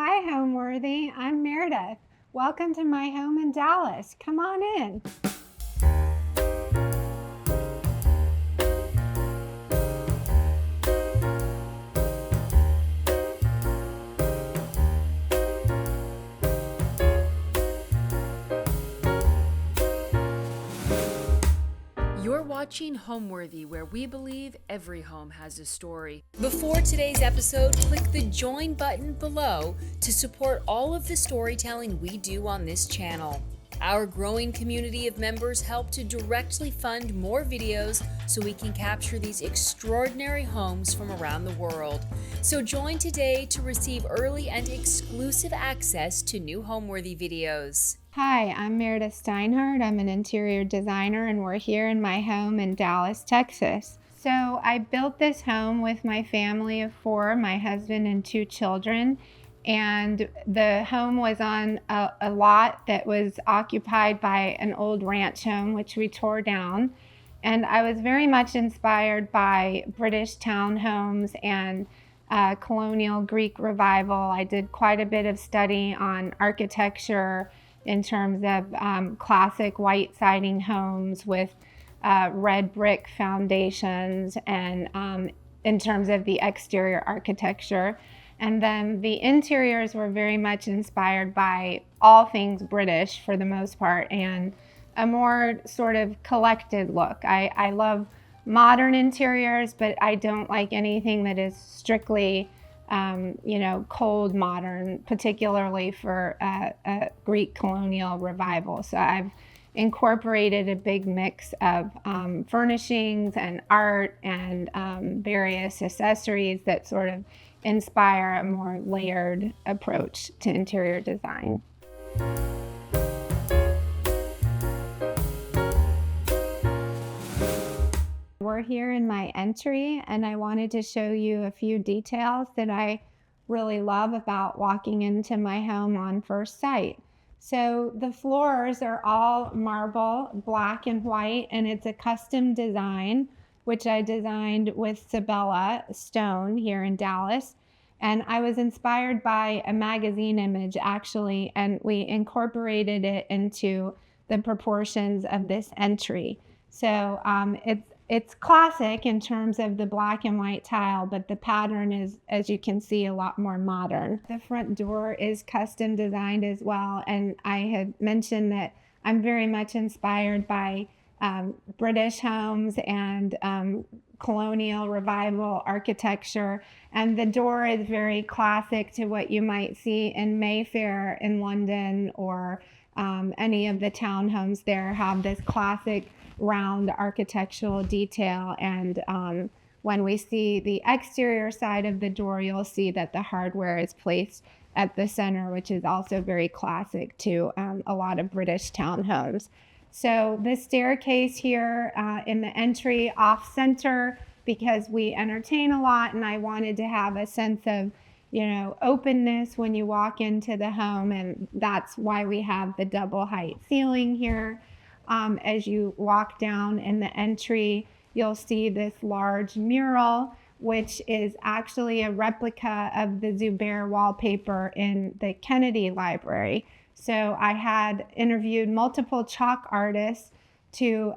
Hi, Homeworthy. I'm Meredith. Welcome to my home in Dallas. Come on in. You're watching Homeworthy, where we believe every home has a story. Before today's episode, click the join button below to support all of the storytelling we do on this channel. Our growing community of members help to directly fund more videos so we can capture these extraordinary homes from around the world. So join today to receive early and exclusive access to new Homeworthy videos. Hi, I'm Meredith Steinhart. I'm an interior designer, and we're here in my home in Dallas, Texas. So I built this home with my family of 4, my husband and 2 children. And the home was on a lot that was occupied by an old ranch home, which we tore down. And I was very much inspired by British townhomes and Colonial Greek Revival. I did quite a bit of study on architecture in terms of classic white siding homes with red brick foundations, and in terms of the exterior architecture. And then the interiors were very much inspired by all things British for the most part, and a more sort of collected look. I love modern interiors, but I don't like anything that is strictly cold modern, particularly for a Greek colonial revival. So I've incorporated a big mix of furnishings and art and various accessories that sort of inspire a more layered approach to interior design. We're here in my entry, and I wanted to show you a few details that I really love about walking into my home on first sight. So the floors are all marble, black and white, and it's a custom design, which I designed with Sabella Stone here in Dallas. And I was inspired by a magazine image, actually, and we incorporated it into the proportions of this entry. So it's classic in terms of the black and white tile, but the pattern is, as you can see, a lot more modern. The front door is custom designed as well, and I had mentioned that I'm very much inspired by British homes and colonial revival architecture, and the door is very classic to what you might see in Mayfair in London, or any of the townhomes there have this classic round architectural detail. And when we see the exterior side of the door, you'll see that the hardware is placed at the center, which is also very classic to a lot of British townhomes. So the staircase here in the entry off center, because we entertain a lot, and I wanted to have a sense of openness when you walk into the home, and that's why we have the double height ceiling here. As you walk down in the entry, you'll see this large mural, which is actually a replica of the Zubair wallpaper in the Kennedy Library. So I had interviewed multiple chalk artists to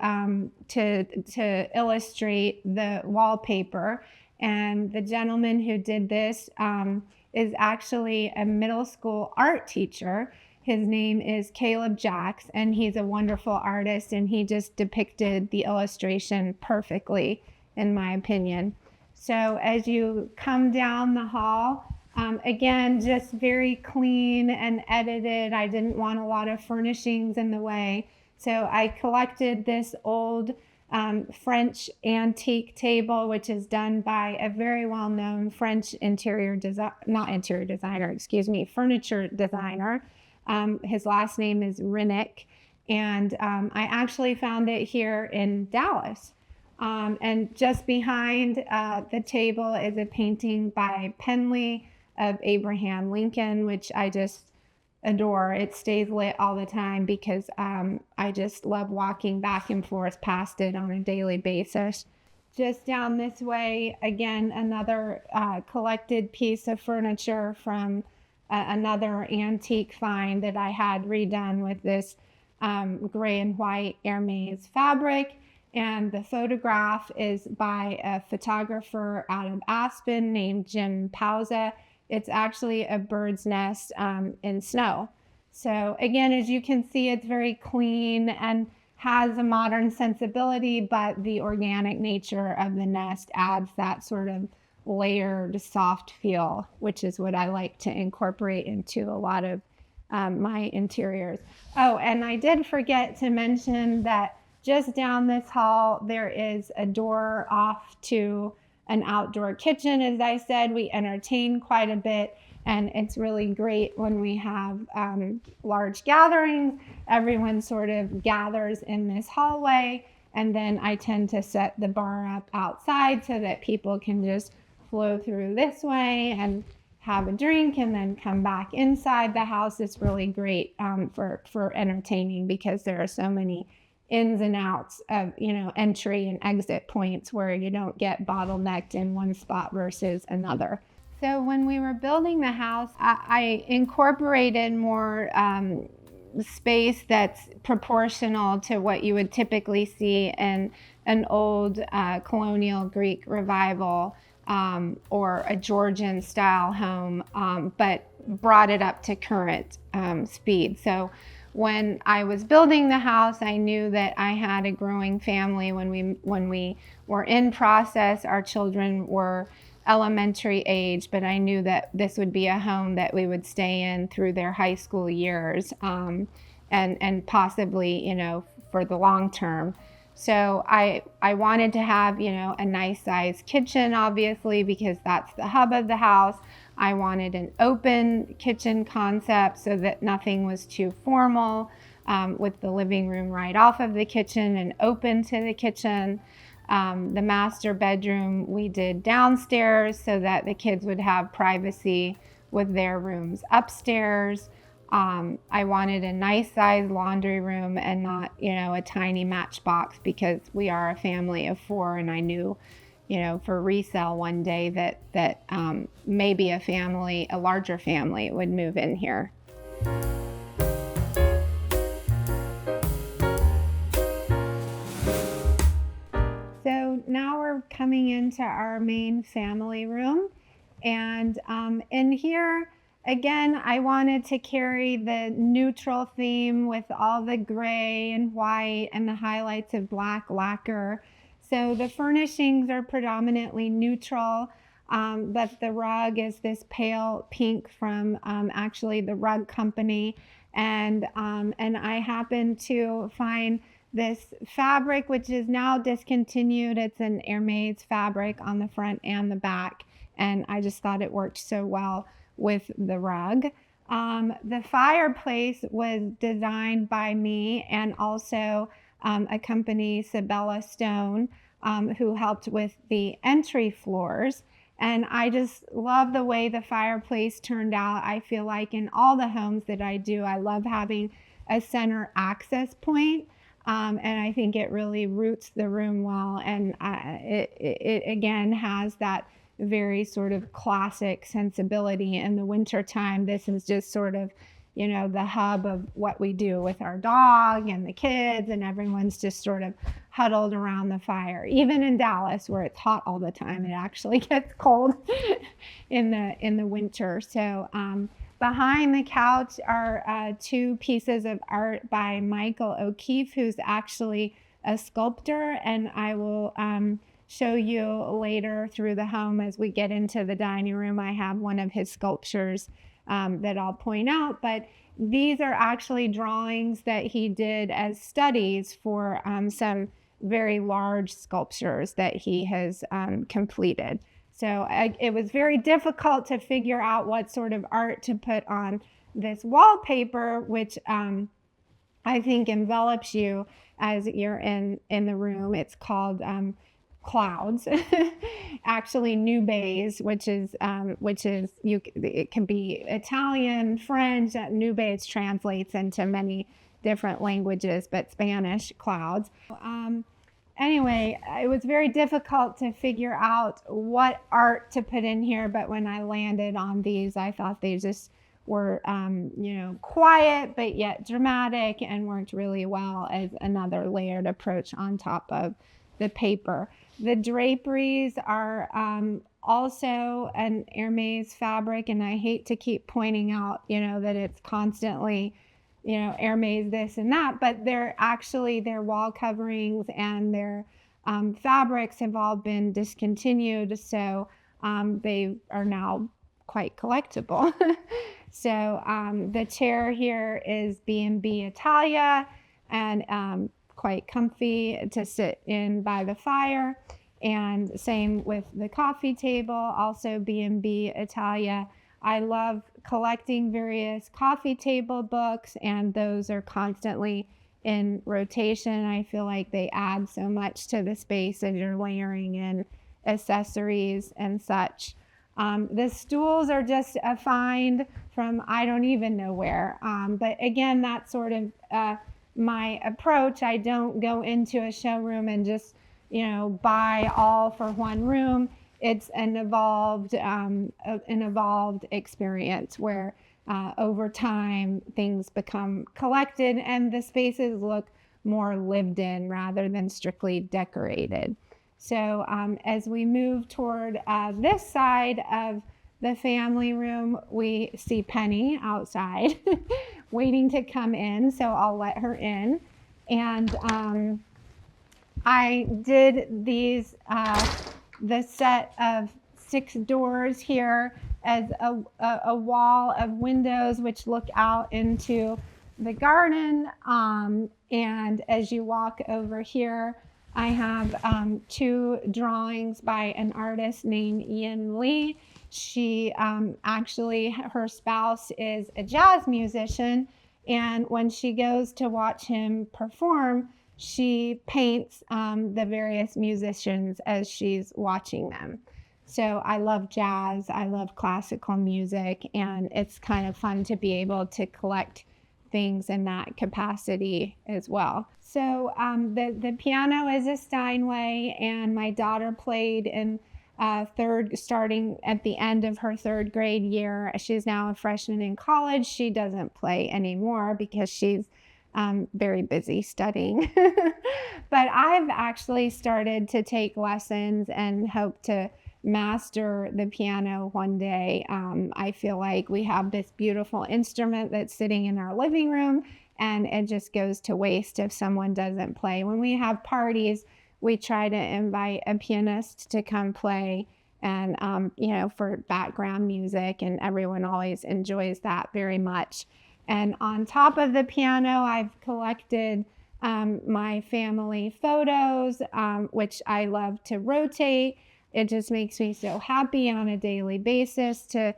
illustrate the wallpaper. And the gentleman who did this is actually a middle school art teacher. His name is Caleb Jacks, and he's a wonderful artist, and he just depicted the illustration perfectly, in my opinion. So as you come down the hall, again, just very clean and edited. I didn't want a lot of furnishings in the way. So I collected this old French antique table, which is done by a very well-known French furniture designer. His last name is Rennick, and I actually found it here in Dallas. And just behind the table is a painting by Penley of Abraham Lincoln, which I just adore. It stays lit all the time because I just love walking back and forth past it on a daily basis. Just down this way, again, another collected piece of furniture from another antique find that I had redone with this gray and white Hermes fabric. And the photograph is by a photographer out of Aspen named Jim Pauza. It's actually a bird's nest in snow. So again, as you can see, it's very clean and has a modern sensibility, but the organic nature of the nest adds that sort of layered, soft feel, which is what I like to incorporate into a lot of my interiors. Oh, and I did forget to mention that just down this hall, there is a door off to an outdoor kitchen. As I said, we entertain quite a bit, and it's really great when we have large gatherings. Everyone sort of gathers in this hallway, and then I tend to set the bar up outside so that people can just flow through this way and have a drink and then come back inside the house. It's really great for entertaining because there are so many ins and outs of, entry and exit points where you don't get bottlenecked in one spot versus another. So when we were building the house, I incorporated more space that's proportional to what you would typically see in an old Colonial Greek Revival or a Georgian style home, but brought it up to current speed. So when I was building the house, I knew that I had a growing family. When we were in process, our children were elementary age, but I knew that this would be a home that we would stay in through their high school years, and possibly, for the long term. So I wanted to have, a nice sized kitchen, obviously, because that's the hub of the house. I wanted an open kitchen concept so that nothing was too formal, with the living room right off of the kitchen and open to the kitchen. The master bedroom we did downstairs so that the kids would have privacy with their rooms upstairs. I wanted a nice sized laundry room and not, a tiny matchbox, because we are a family of 4, and I knew, for resale one day that maybe a larger family would move in here. So now we're coming into our main family room, and in here, again, I wanted to carry the neutral theme with all the gray and white and the highlights of black lacquer. So the furnishings are predominantly neutral, but the rug is this pale pink from actually the rug company. And I happened to find this fabric, which is now discontinued. It's an Hermes fabric on the front and the back. And I just thought it worked so well with the rug. The fireplace was designed by me and also a company, Sabella Stone, who helped with the entry floors. And I just love the way the fireplace turned out. I feel like in all the homes that I do, I love having a center access point. And I think it really roots the room well. And it again has that very sort of classic sensibility. In the wintertime, this is just sort of, the hub of what we do with our dog and the kids, and everyone's just sort of huddled around the fire. Even in Dallas, where it's hot all the time, it actually gets cold in the winter. So behind the couch are 2 pieces of art by Michael O'Keefe, who's actually a sculptor, and I will show you later through the home as we get into the dining room. I have one of his sculptures that I'll point out, but these are actually drawings that he did as studies for some very large sculptures that he has completed. So it was very difficult to figure out what sort of art to put on this wallpaper, which I think envelops you as you're in the room. It's called clouds, actually nubes, which is it can be Italian, French. Nubes translates into many different languages, but Spanish clouds. Anyway, it was very difficult to figure out what art to put in here, but when I landed on these, I thought they just were, quiet but yet dramatic and worked really well as another layered approach on top of the paper. The draperies are also an Hermes fabric, and I hate to keep pointing out, that it's constantly, Hermes this and that, but they're actually their wall coverings and their fabrics have all been discontinued, so they are now quite collectible. So the chair here is B&B Italia, and quite comfy to sit in by the fire. And same with the coffee table, also B&B Italia. I love collecting various coffee table books, and those are constantly in rotation. I feel like they add so much to the space as you're layering in accessories and such. The stools are just a find from I don't even know where. But again, that's sort of my approach. I don't go into a showroom and just, buy all for one room. It's an evolved experience where over time things become collected and the spaces look more lived in rather than strictly decorated. So as we move toward this side of the family room, we see Penny outside waiting to come in, so I'll let her in. And I did these, the set of 6 doors here as a wall of windows which look out into the garden. And as you walk over here, I have 2 drawings by an artist named Ian Lee. She actually, her spouse is a jazz musician, and when she goes to watch him perform, she paints the various musicians as she's watching them. So I love jazz, I love classical music, and it's kind of fun to be able to collect things in that capacity as well. So the piano is a Steinway, and my daughter played in starting at the end of her 3rd grade year. She's now a freshman in college. She doesn't play anymore because she's very busy studying. But I've actually started to take lessons and hope to master the piano one day. I feel like we have this beautiful instrument that's sitting in our living room, and it just goes to waste if someone doesn't play. When we have parties, we try to invite a pianist to come play, and for background music, and everyone always enjoys that very much. And on top of the piano, I've collected my family photos, which I love to rotate. It just makes me so happy on a daily basis to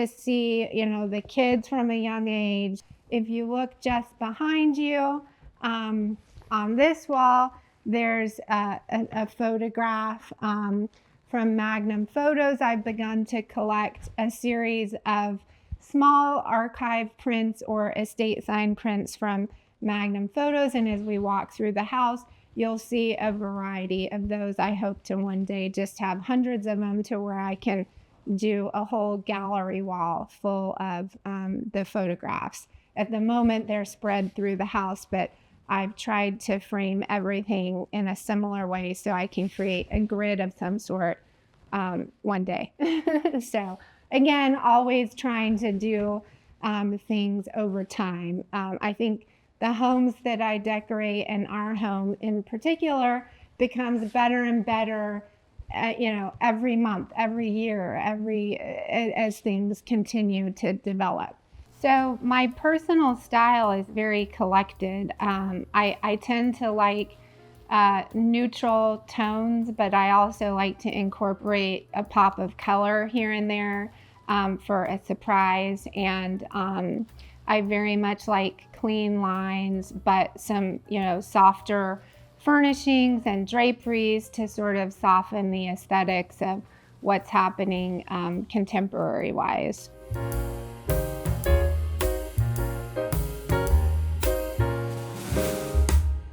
see, the kids from a young age. If you look just behind you, on this wall, there's a photograph from Magnum Photos. I've begun to collect a series of small archive prints or estate sign prints from Magnum Photos, and as we walk through the house, you'll see a variety of those. I hope to one day just have hundreds of them to where I can do a whole gallery wall full of the photographs. At the moment, they're spread through the house, but I've tried to frame everything in a similar way so I can create a grid of some sort one day. So again, always trying to do things over time. I think the homes that I decorate, and our home in particular, becomes better and better, every month, every year, as things continue to develop. So my personal style is very collected. I tend to like neutral tones, but I also like to incorporate a pop of color here and there for a surprise. And I very much like clean lines, but some, softer furnishings and draperies to sort of soften the aesthetics of what's happening contemporary-wise.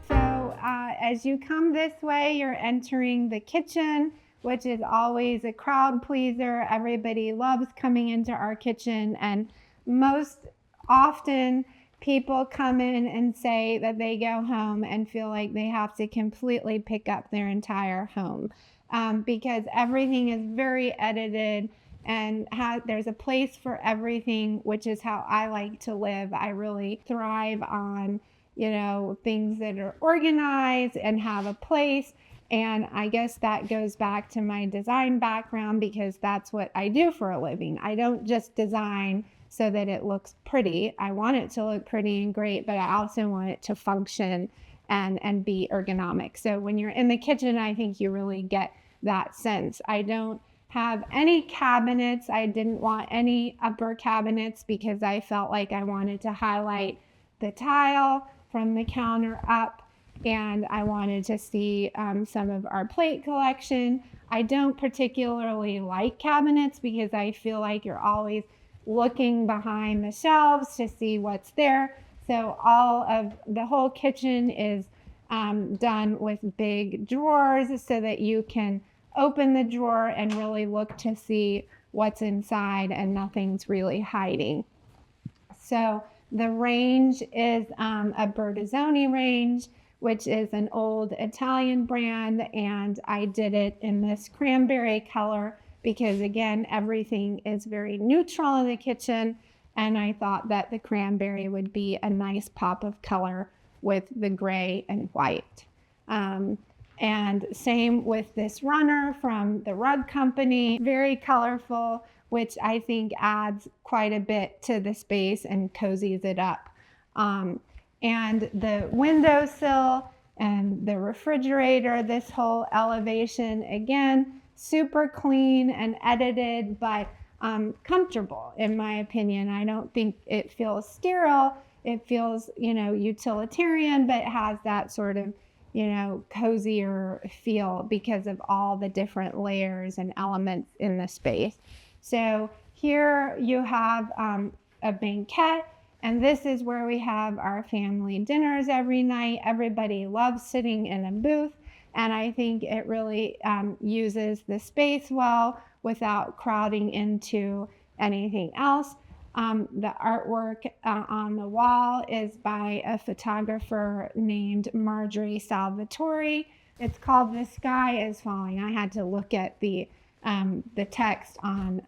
So as you come this way, you're entering the kitchen, which is always a crowd pleaser. Everybody loves coming into our kitchen, and most often people come in and say that they go home and feel like they have to completely pick up their entire home, because everything is very edited and there's a place for everything, which is how I like to live. I really thrive on, things that are organized and have a place. And I guess that goes back to my design background, because that's what I do for a living. I don't just design so that it looks pretty. I want it to look pretty and great, but I also want it to function and be ergonomic. So when you're in the kitchen, I think you really get that sense. I don't have any cabinets. I didn't want any upper cabinets because I felt like I wanted to highlight the tile from the counter up, and I wanted to see some of our plate collection. I don't particularly like cabinets because I feel like you're always looking behind the shelves to see what's there. So the whole kitchen is done with big drawers so that you can open the drawer and really look to see what's inside and nothing's really hiding. So the range is a Bertazzoni range, which is an old Italian brand, and I did it in this cranberry color because, again, everything is very neutral in the kitchen, and I thought that the cranberry would be a nice pop of color with the gray and white. And same with this runner from the rug company, very colorful, which I think adds quite a bit to the space and cozies it up. And the windowsill and the refrigerator, this whole elevation, again, super clean and edited, but comfortable, in my opinion. I don't think it feels sterile. It feels, utilitarian, but it has that sort of, cozier feel because of all the different layers and elements in the space. So here you have a banquette, and this is where we have our family dinners every night. Everybody loves sitting in a booth, and I think it really uses the space well without crowding into anything else. The artwork on the wall is by a photographer named Marjorie Salvatore. It's called "The Sky is Falling." I had to look at the text on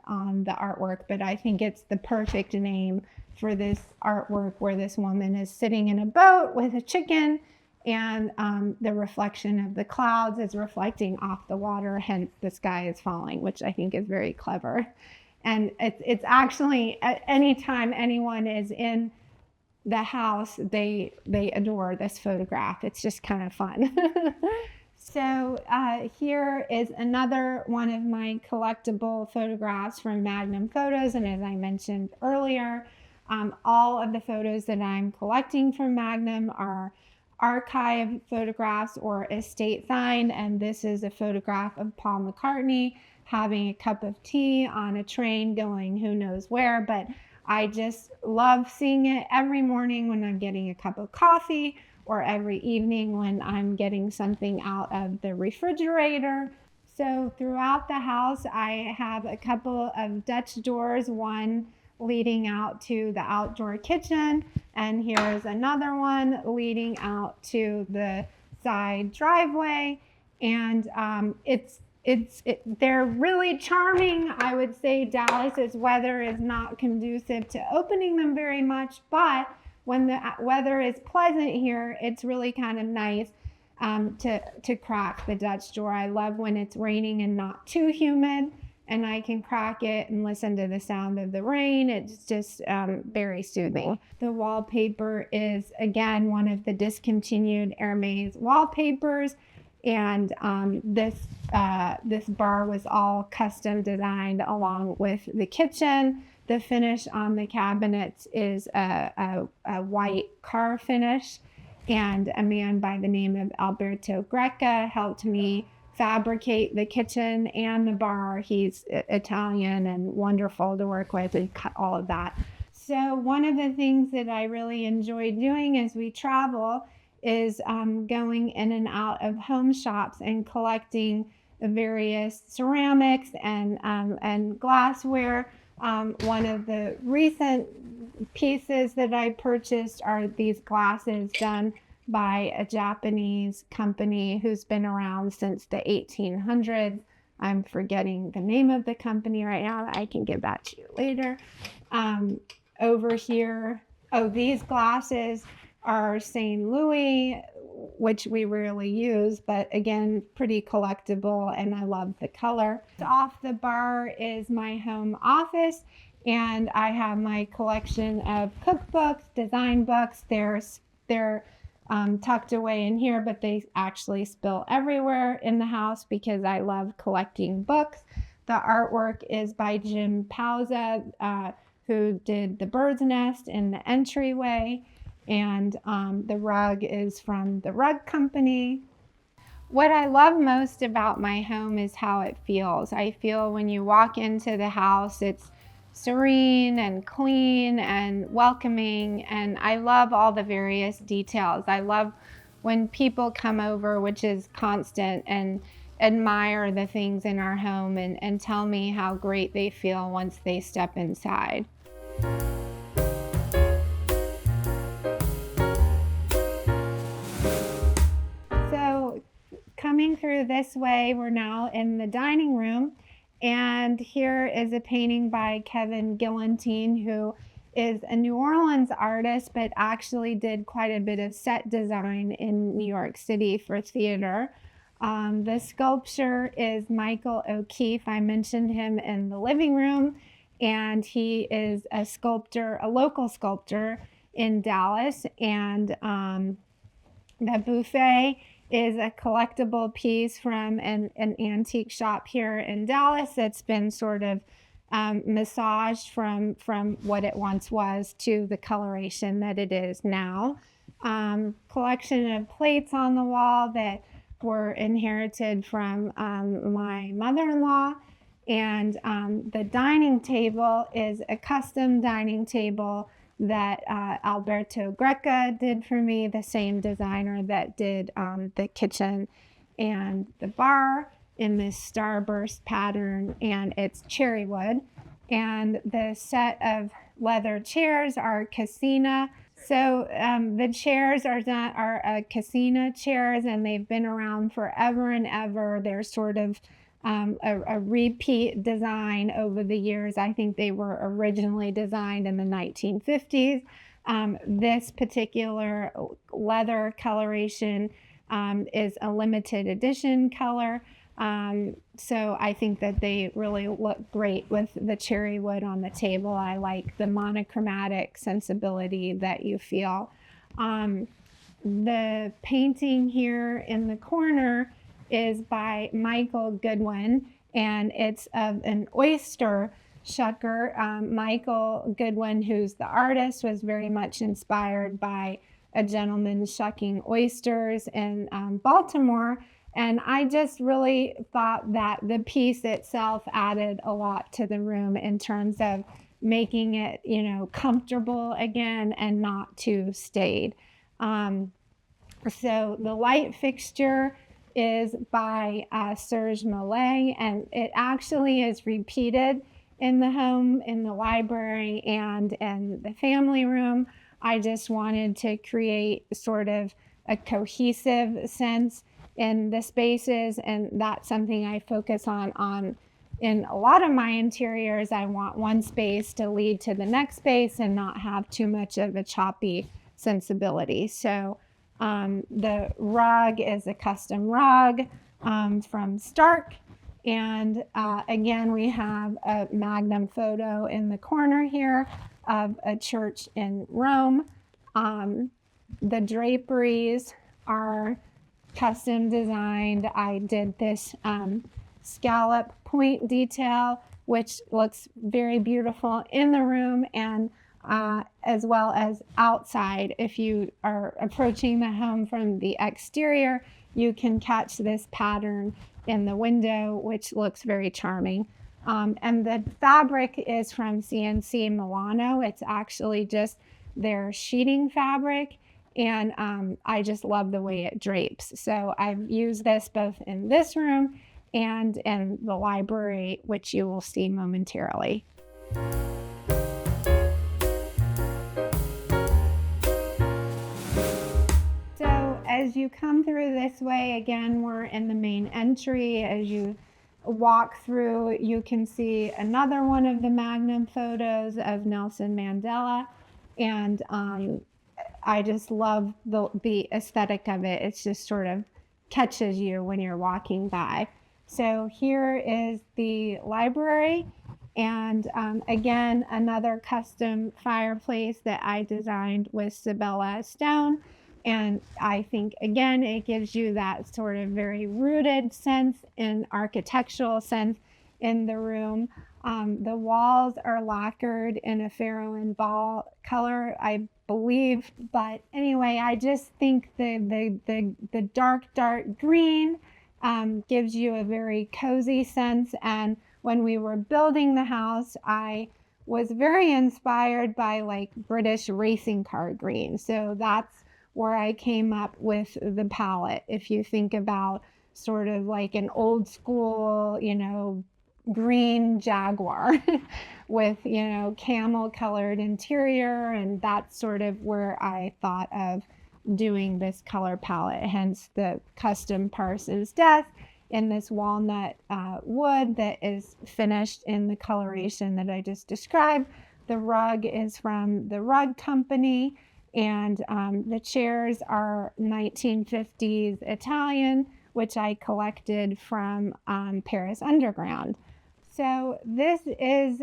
the artwork, but I think it's the perfect name for this artwork, where this woman is sitting in a boat with a chicken, and the reflection of the clouds is reflecting off the water, hence "The Sky is Falling," which I think is very clever. And it's actually, anytime anyone is in the house, they adore this photograph. It's just kind of fun. So here is another one of my collectible photographs from Magnum Photos. And as I mentioned earlier, all of the photos that I'm collecting from Magnum are archive photographs or estate signed. And this is a photograph of Paul McCartney having a cup of tea on a train going who knows where, but I just love seeing it every morning when I'm getting a cup of coffee, or every evening when I'm getting something out of the refrigerator. So throughout the house, I have a couple of Dutch doors, one leading out to the outdoor kitchen, and here's another one leading out to the side driveway. And they're really charming. I would say Dallas's weather is not conducive to opening them very much, but when the weather is pleasant here, it's really kind of nice to crack the Dutch door. I love when it's raining and not too humid, and I can crack it and listen to the sound of the rain. It's just very soothing. The wallpaper is, again, one of the discontinued Hermes wallpapers. And this bar was all custom designed along with the kitchen. The finish on the cabinets is a white car finish. And a man by the name of Alberto Greca helped me fabricate the kitchen and the bar. He's Italian and wonderful to work with, and cut all of that. So one of the things that I really enjoy doing as we travel is going in and out of home shops and collecting the various ceramics and glassware One of the recent pieces that I purchased are these glasses done by a Japanese company who's been around since the 1800s. I'm forgetting the name of the company right now. I can get back to you later. Over here, these glasses are St. Louis, which we rarely use, but again, pretty collectible, and I love the color. Off the bar is my home office, and I have my collection of cookbooks, design books. They're tucked away in here, but they actually spill everywhere in the house because I love collecting books. The artwork is by Jim Pauza, who did The Bird's Nest and The Entryway. And the rug is from the rug company. What I love most about my home is how it feels. I feel when you walk into the house, it's serene and clean and welcoming, and I love all the various details. I love when people come over, which is constant, and admire the things in our home and tell me how great they feel once they step inside. So coming through this way, we're now in the dining room, and here is a painting by Kevin Gillantine, who is a New Orleans artist, but actually did quite a bit of set design in New York City for theater. The sculpture is Michael O'Keefe. I mentioned him in the living room, and he is a sculptor, a local sculptor in Dallas. And the buffet is a collectible piece from an antique shop here in Dallas that's been sort of massaged from what it once was to the coloration that it is now. Collection of plates on the wall that were inherited from my mother-in-law. And the dining table is a custom dining table that Alberto Greca did for me, the same designer that did the kitchen and the bar in this starburst pattern, and it's cherry wood. And the set of leather chairs are Casina. So the chairs are Casina chairs, and they've been around forever and ever. They're sort of a repeat design over the years. I think they were originally designed in the 1950s. This particular leather coloration is a limited edition color. So I think that they really look great with the cherry wood on the table. I like the monochromatic sensibility that you feel. The painting here in the corner is by Michael Goodwin, and it's of an oyster shucker. Michael Goodwin, who's the artist, was very much inspired by a gentleman shucking oysters in Baltimore. And I just really thought that the piece itself added a lot to the room in terms of making it, comfortable again and not too staid. So the light fixture is by Serge Millet, and it actually is repeated in the home, in the library, and in the family room. I just wanted to create sort of a cohesive sense in the spaces, and that's something I focus on in a lot of my interiors. I want one space to lead to the next space and not have too much of a choppy sensibility. So the rug is a custom rug from Stark. And again, we have a magnum photo in the corner here of a church in Rome. The draperies are custom designed. I did this scallop point detail, which looks very beautiful in the room and as well as outside. If you are approaching the home from the exterior, you can catch this pattern in the window, which looks very charming. And the fabric is from CNC Milano. It's actually just their sheeting fabric, and I just love the way it drapes. So I've used this both in this room and in the library, which you will see momentarily. So as you come through this way, again, we're in the main entry. As you walk through, you can see another one of the Magnum photos of Nelson Mandela. And I just love the aesthetic of it. It's just sort of catches you when you're walking by. So here is the library. And again, another custom fireplace that I designed with Sabella Stone. And I think, again, it gives you that sort of very rooted sense and architectural sense in the room. The walls are lacquered in a Pharaoh and ball color, I believe. But anyway, I just think the dark green gives you a very cozy sense. And when we were building the house, I was very inspired by like British racing car green. So that's where I came up with the palette. If you think about sort of like an old school, green Jaguar with, camel colored interior. And that's sort of where I thought of doing this color palette, hence the custom Parsons desk in this walnut wood that is finished in the coloration that I just described. The rug is from the rug company, and the chairs are 1950s Italian, which I collected from Paris Underground. So this is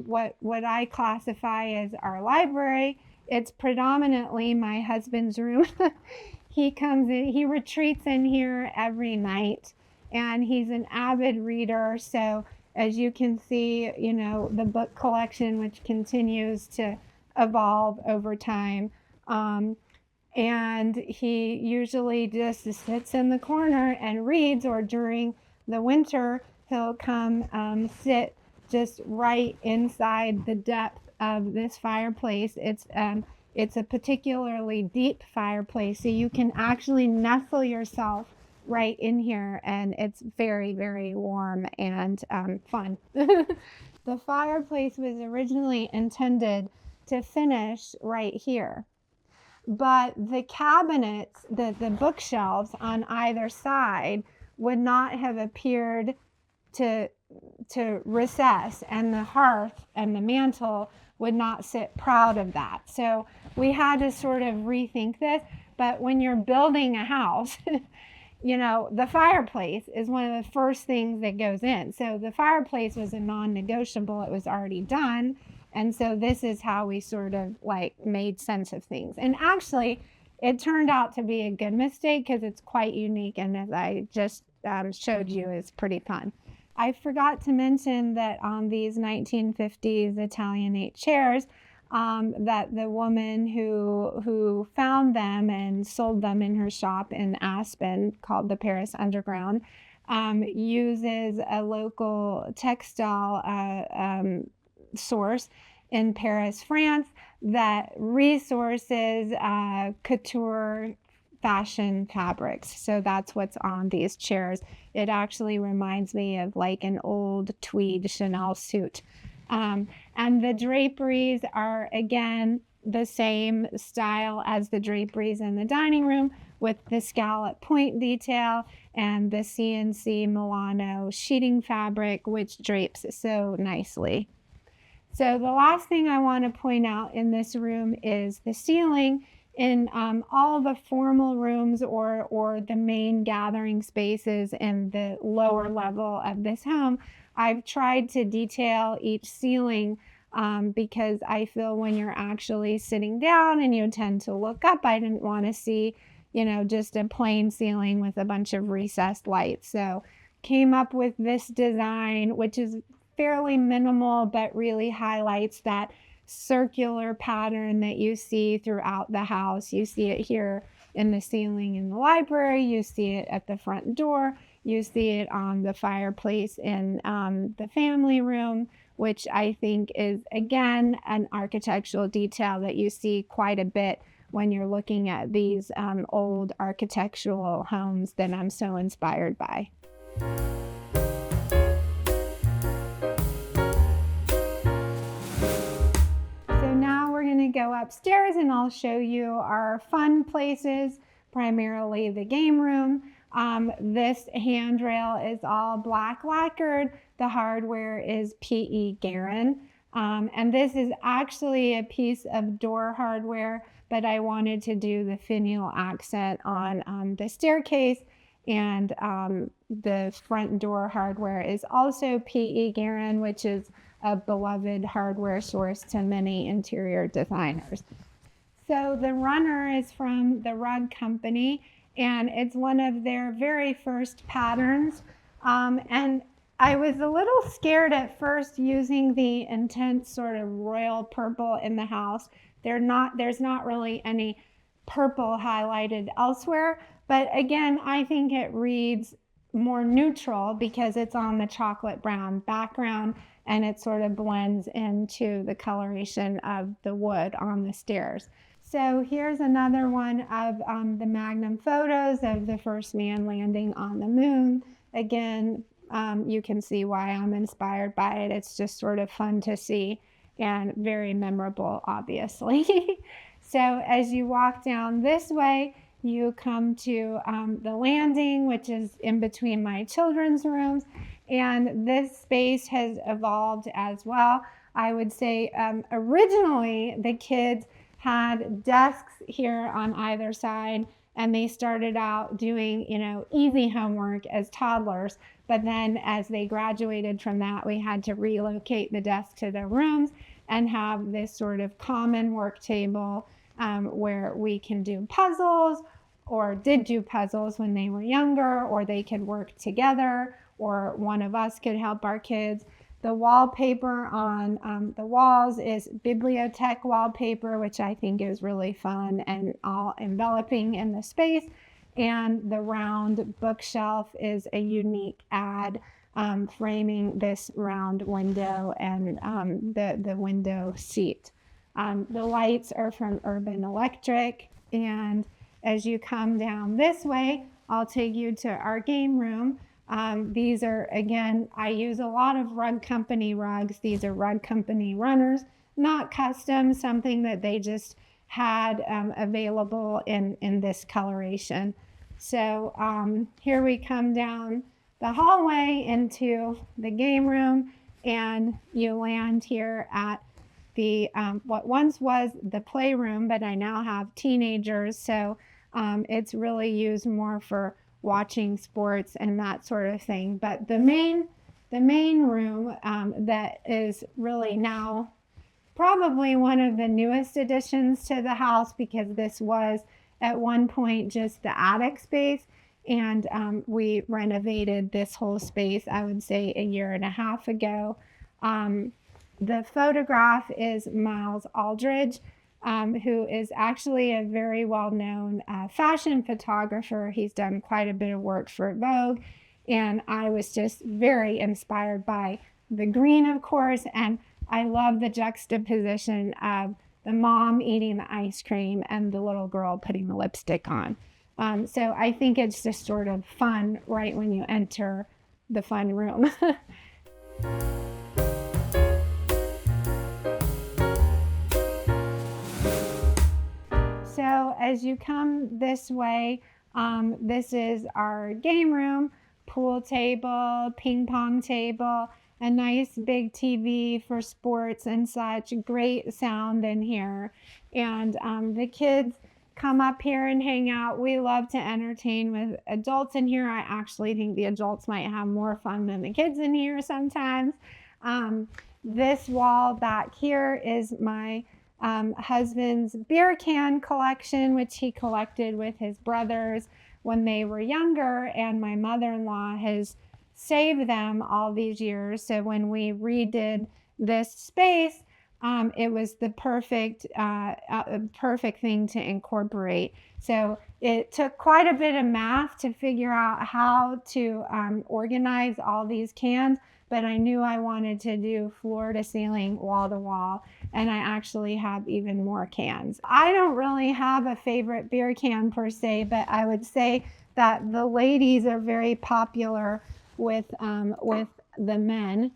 what I classify as our library. It's predominantly my husband's room. He comes in, he retreats in here every night, and he's an avid reader. So as you can see, the book collection, which continues to evolve over time. And he usually just sits in the corner and reads, or during the winter, he'll come sit just right inside the depth of this fireplace. It's a particularly deep fireplace, so you can actually nestle yourself right in here, and it's very, very warm and fun. The fireplace was originally intended to finish right here, but the cabinets, the bookshelves on either side would not have appeared to recess, and the hearth and the mantle would not sit proud of that. So we had to sort of rethink this. But when you're building a house, the fireplace is one of the first things that goes in. So the fireplace was a non-negotiable. It was already done. And so this is how we sort of like made sense of things. And actually, it turned out to be a good mistake because it's quite unique. And as I just showed you, it's pretty fun. I forgot to mention that on these 1950s Italianate chairs, that the woman who found them and sold them in her shop in Aspen, called the Paris Underground, uses a local textile source in Paris, France, that resources couture fashion fabrics. So that's what's on these chairs. It actually reminds me of like an old tweed Chanel suit. And the draperies are, again, the same style as the draperies in the dining room, with the scallop point detail and the CNC Milano sheeting fabric, which drapes so nicely. So the last thing I want to point out in this room is the ceiling. In all the formal rooms or the main gathering spaces in the lower level of this home, I've tried to detail each ceiling because I feel when you're actually sitting down and you tend to look up, I didn't want to see, just a plain ceiling with a bunch of recessed lights. So came up with this design, which is fairly minimal, but really highlights that circular pattern that you see throughout the house. You see it here in the ceiling in the library, you see it at the front door, you see it on the fireplace in the family room, which I think is, again, an architectural detail that you see quite a bit when you're looking at these old architectural homes that I'm so inspired by. go upstairs and I'll show you our fun places, primarily the game room. This handrail is all black lacquered. The hardware is PE Garin. And this is actually a piece of door hardware, but I wanted to do the finial accent on the staircase, and the front door hardware is also PE Garin, which is a beloved hardware source to many interior designers. So the runner is from the Rug Company, and it's one of their very first patterns. And I was a little scared at first using the intense sort of royal purple in the house. There's not really any purple highlighted elsewhere, but again, I think it reads more neutral because it's on the chocolate brown background and it sort of blends into the coloration of the wood on the stairs. So here's another one of the Magnum photos of the first man landing on the moon. Again, you can see why I'm inspired by it. It's just sort of fun to see and very memorable, obviously. So as you walk down this way, you come to the landing, which is in between my children's rooms. And this space has evolved as well. I would say originally the kids had desks here on either side, and they started out doing, easy homework as toddlers. But then as they graduated from that, we had to relocate the desk to their rooms and have this sort of common work table where we can do puzzles, or did do puzzles when they were younger, or they could work together, or one of us could help our kids. The wallpaper on the walls is bibliothèque wallpaper, which I think is really fun and all enveloping in the space. And the round bookshelf is a unique add, framing this round window and the window seat. The lights are from Urban Electric. And as you come down this way, I'll take you to our game room. These are, again, I use a lot of Rug Company rugs. These are Rug Company runners, not custom, something that they just had available in this coloration. So here we come down the hallway into the game room, and you land here at the what once was the playroom, but I now have teenagers, so it's really used more for watching sports and that sort of thing. But the main room that is really now probably one of the newest additions to the house, because this was at one point just the attic space, and we renovated this whole space, I would say, a year and a half ago. The photograph is Miles Aldridge, who is actually a very well-known fashion photographer. He's done quite a bit of work for Vogue, and I was just very inspired by the green, of course, and I love the juxtaposition of the mom eating the ice cream and the little girl putting the lipstick on. So I think it's just sort of fun right when you enter the fun room. So as you come this way, this is our game room, pool table, ping pong table, a nice big TV for sports and such, great sound in here. And the kids come up here and hang out. We love to entertain with adults in here. I actually think the adults might have more fun than the kids in here sometimes. This wall back here is my husband's beer can collection, which he collected with his brothers when they were younger, and my mother-in-law has saved them all these years. So when we redid this space, it was the perfect thing to incorporate. So it took quite a bit of math to figure out how to organize all these cans, but I knew I wanted to do floor to ceiling, wall to wall, and I actually have even more cans. I don't really have a favorite beer can per se, but I would say that the ladies are very popular with the men.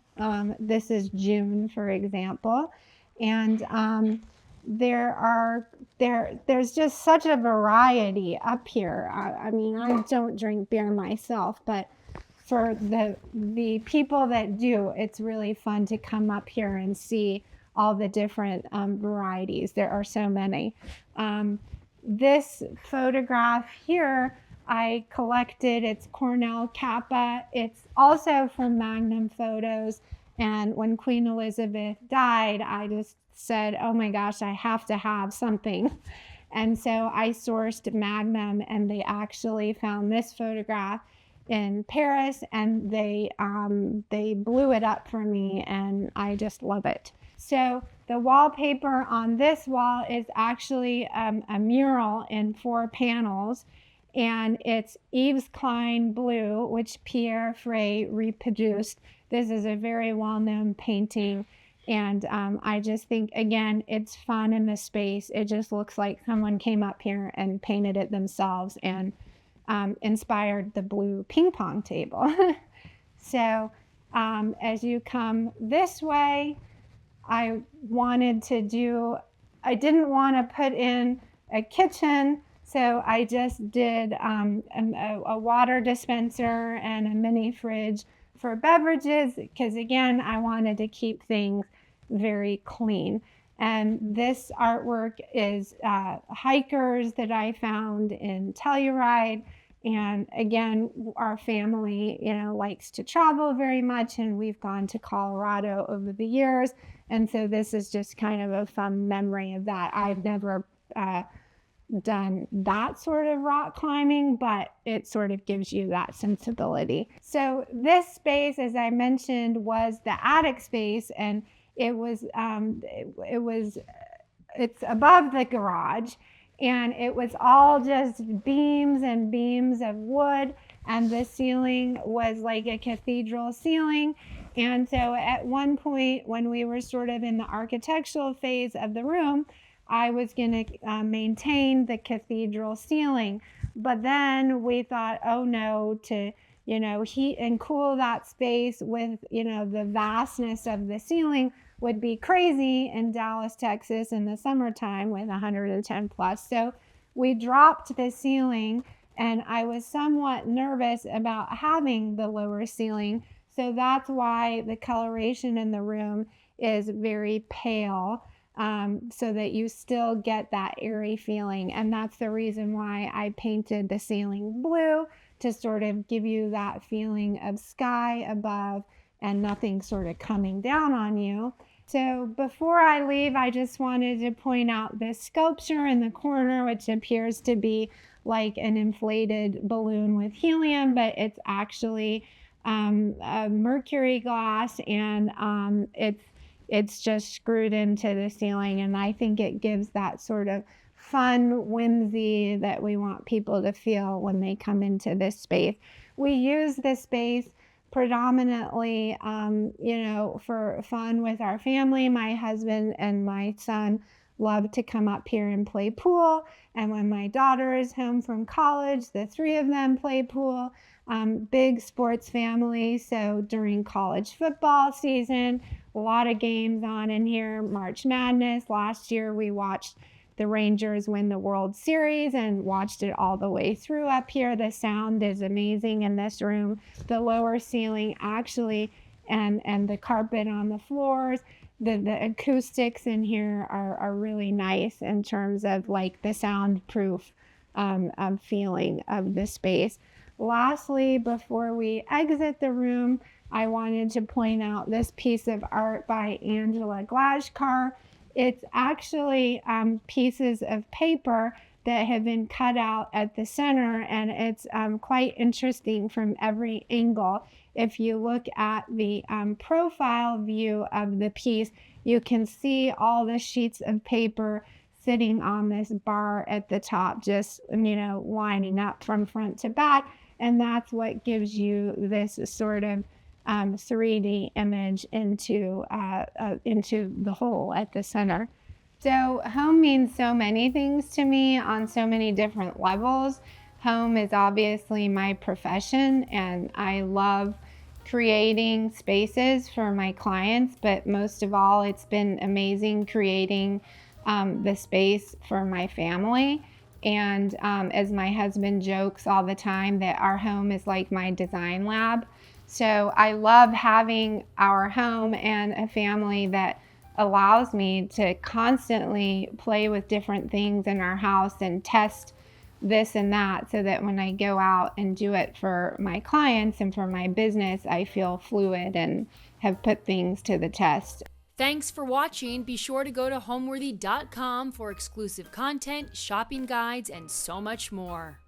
This is June, for example. And there's just such a variety up here. I mean, I don't drink beer myself, but for the people that do, it's really fun to come up here and see all the different varieties. There are so many. This photograph here, I collected. It's Cornell Kappa. It's also from Magnum Photos. And when Queen Elizabeth died, I just said, oh my gosh, I have to have something. And so I sourced Magnum, and they actually found this photograph in Paris, and they blew it up for me, and I just love it. So the wallpaper on this wall is actually a mural in 4 panels, and it's Yves Klein blue, which Pierre Frey reproduced. This is a very well-known painting, and I just think, again, it's fun in the space. It just looks like someone came up here and painted it themselves and inspired the blue ping pong table. So as you come this way, I didn't want to put in a kitchen, so I just did a water dispenser and a mini fridge for beverages, because again, I wanted to keep things very clean. And this artwork is hikers that I found in Telluride. And again, our family, likes to travel very much, and we've gone to Colorado over the years. And so this is just kind of a fun memory of that. I've never done that sort of rock climbing, but it sort of gives you that sensibility. So this space, as I mentioned, was the attic space, and it's above the garage, and it was all just beams and beams of wood, and the ceiling was like a cathedral ceiling. And so at one point, when we were sort of in the architectural phase of the room, I was going to maintain the cathedral ceiling. But then we thought, oh no, to heat and cool that space with the vastness of the ceiling would be crazy in Dallas, Texas in the summertime with 110 plus. So we dropped the ceiling, and I was somewhat nervous about having the lower ceiling. So that's why the coloration in the room is very pale, so that you still get that airy feeling. And that's the reason why I painted the ceiling blue, to sort of give you that feeling of sky above and nothing sort of coming down on you. So before I leave, I just wanted to point out this sculpture in the corner, which appears to be like an inflated balloon with helium, but it's actually a mercury glass, and it's just screwed into the ceiling. And I think it gives that sort of fun whimsy that we want people to feel when they come into this space. We use this space predominantly, for fun with our family. My husband and my son love to come up here and play pool. And when my daughter is home from college, the 3 of them play pool. Big sports family. So during college football season, a lot of games on in here. March Madness. Last year we watched the Rangers win the World Series and watched it all the way through up here. The sound is amazing in this room. The lower ceiling actually, and the carpet on the floors, the acoustics in here are really nice in terms of like the soundproof feeling of the space. Lastly, before we exit the room, I wanted to point out this piece of art by Angela Glashkar. It's actually pieces of paper that have been cut out at the center, and it's quite interesting from every angle. If you look at the profile view of the piece, you can see all the sheets of paper sitting on this bar at the top, just lining up from front to back, and that's what gives you this sort of 3D image into the hole at the center. So home means so many things to me on so many different levels. Home is obviously my profession, and I love creating spaces for my clients, but most of all, it's been amazing creating the space for my family. And as my husband jokes all the time, that our home is like my design lab. So I love having our home and a family that allows me to constantly play with different things in our house and test this and that, so that when I go out and do it for my clients and for my business, I feel fluid and have put things to the test. Thanks for watching. Be sure to go to homeworthy.com for exclusive content, shopping guides, and so much more.